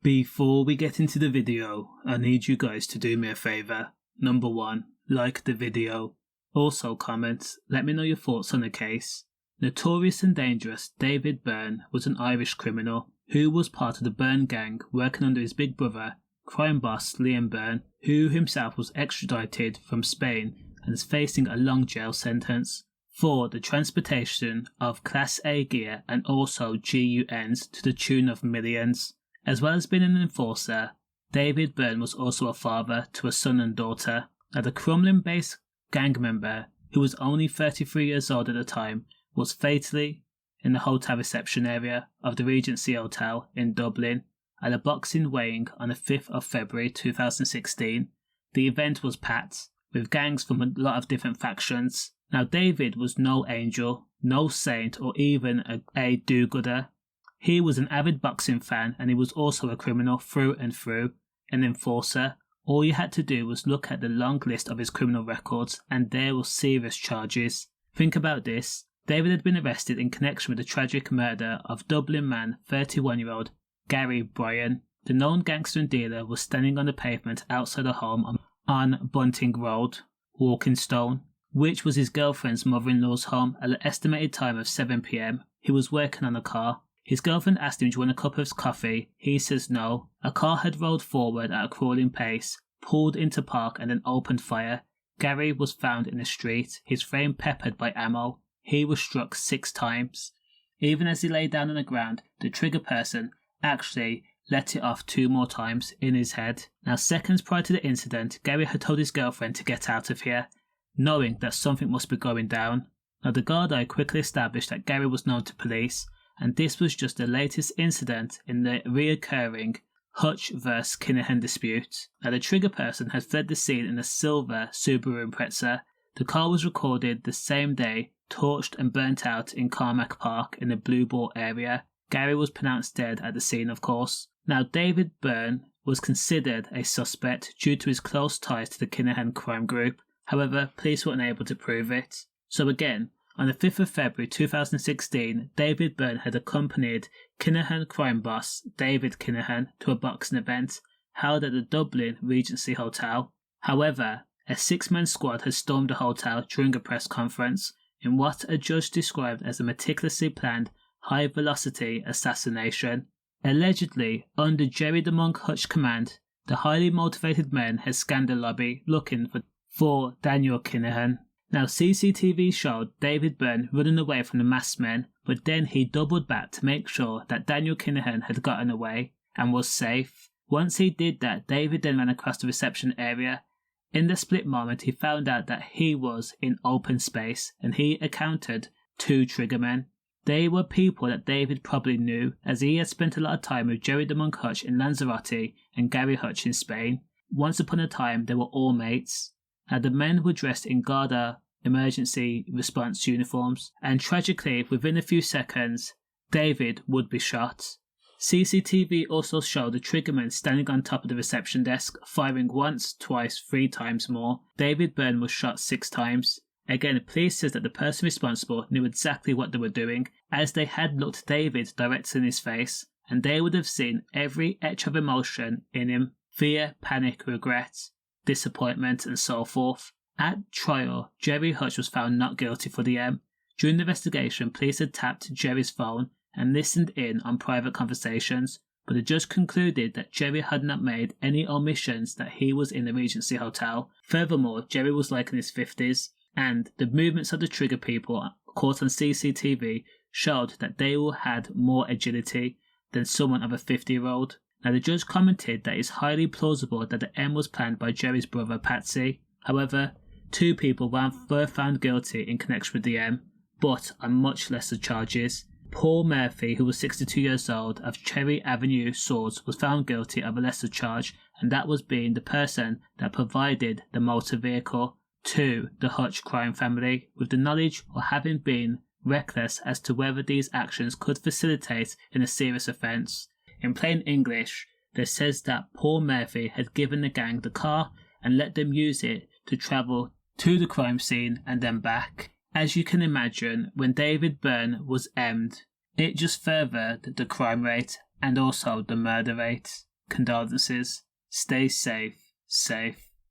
Before we get into the video, I need you guys to do me a favour. Number 1, like the video. Also comment, let me know your thoughts on the case. Notorious and dangerous David Byrne was an Irish criminal who was part of the Byrne gang working under his big brother, crime boss Liam Byrne, who himself was extradited from Spain and is facing a long jail sentence for the transportation of Class A gear and also GUNs to the tune of millions. As well as being an enforcer, David Byrne was also a father to a son and daughter. Now, the Crumblin-based gang member, who was only 33 years old at the time, was fatally in the hotel reception area of the Regency Hotel in Dublin at a boxing weighing on the 5th of February 2016. The event was packed, with gangs from a lot of different factions. Now, David was no angel, no saint, or even a do-gooder. He was an avid boxing fan, and he was also a criminal through and through, an enforcer. All you had to do was look at the long list of his criminal records, and there were serious charges. Think about this. David had been arrested in connection with the tragic murder of Dublin man 31-year-old Gary Bryan. The known gangster and dealer was standing on the pavement outside a home on Bunting Road, Walkingstone, which was his girlfriend's mother-in-law's home at the estimated time of 7 p.m. He was working on a car. His girlfriend asked him to want a cup of coffee. He says no. A car had rolled forward at a crawling pace, pulled into park and then opened fire. Gary was found in the street, his frame peppered by ammo. He was struck 6 times. Even as he lay down on the ground, the trigger person actually let it off 2 more times in his head. Now, seconds prior to the incident, Gary had told his girlfriend to get out of here, knowing that something must be going down. Now, the gardai quickly established that Gary was known to police, and this was just the latest incident in the reoccurring Hutch vs Kinahan dispute. Now, the trigger person had fled the scene in a silver Subaru Impreza. The car was recorded the same day, torched and burnt out in Carmack Park in the Blue Ball area. Gary was pronounced dead at the scene, of course. Now, David Byrne was considered a suspect due to his close ties to the Kinahan crime group. However, police were unable to prove it. So again, on the 5th of February 2016, David Byrne had accompanied Kinahan crime boss David Kinahan to a boxing event held at the Dublin Regency Hotel. However, a 6-man squad had stormed the hotel during a press conference in what a judge described as a meticulously planned high-velocity assassination. Allegedly, under Jerry the Monk Hutch command, the highly motivated men had scanned the lobby looking for Daniel Kinahan. Now, CCTV showed David Byrne running away from the masked men, but then he doubled back to make sure that Daniel Kinahan had gotten away and was safe. Once he did that, David then ran across the reception area. In the split moment, he found out that he was in open space, and he encountered 2 triggermen. They were people that David probably knew, as he had spent a lot of time with Jerry the Monk Hutch in Lanzarote and Gary Hutch in Spain. Once upon a time, they were all mates. Now, the men were dressed in gardai emergency response uniforms, and tragically, within a few seconds, David would be shot. CCTV also showed the triggerman standing on top of the reception desk, firing once, twice, 3 times more. David Byrne was shot 6 times. Again, police says that the person responsible knew exactly what they were doing, as they had looked David directly in his face, and they would have seen every etch of emotion in him: fear, panic, regret, disappointment, and so forth. At trial, Jerry Hutch was found not guilty for the M. During the investigation, police had tapped Jerry's phone and listened in on private conversations, but the judge concluded that Jerry had not made any omissions that he was in the Regency Hotel. Furthermore, Jerry was like in his 50s, and the movements of the trigger people caught on CCTV showed that they all had more agility than someone of a 50-year-old. Now, the judge commented that it's highly plausible that the M was planned by Jerry's brother Patsy. However, 2 people were found guilty in connection with the M, but on much lesser charges. Paul Murphy, who was 62 years old, of Cherry Avenue, Swords, was found guilty of a lesser charge, and that was being the person that provided the motor vehicle to the Hutch crime family, with the knowledge or having been reckless as to whether these actions could facilitate in a serious offence. In plain English, this says that Paul Murphy had given the gang the car and let them use it to travel to the crime scene and then back. As you can imagine, when David Byrne was M'd, it just furthered the crime rate and also the murder rate. Condolences. Stay safe.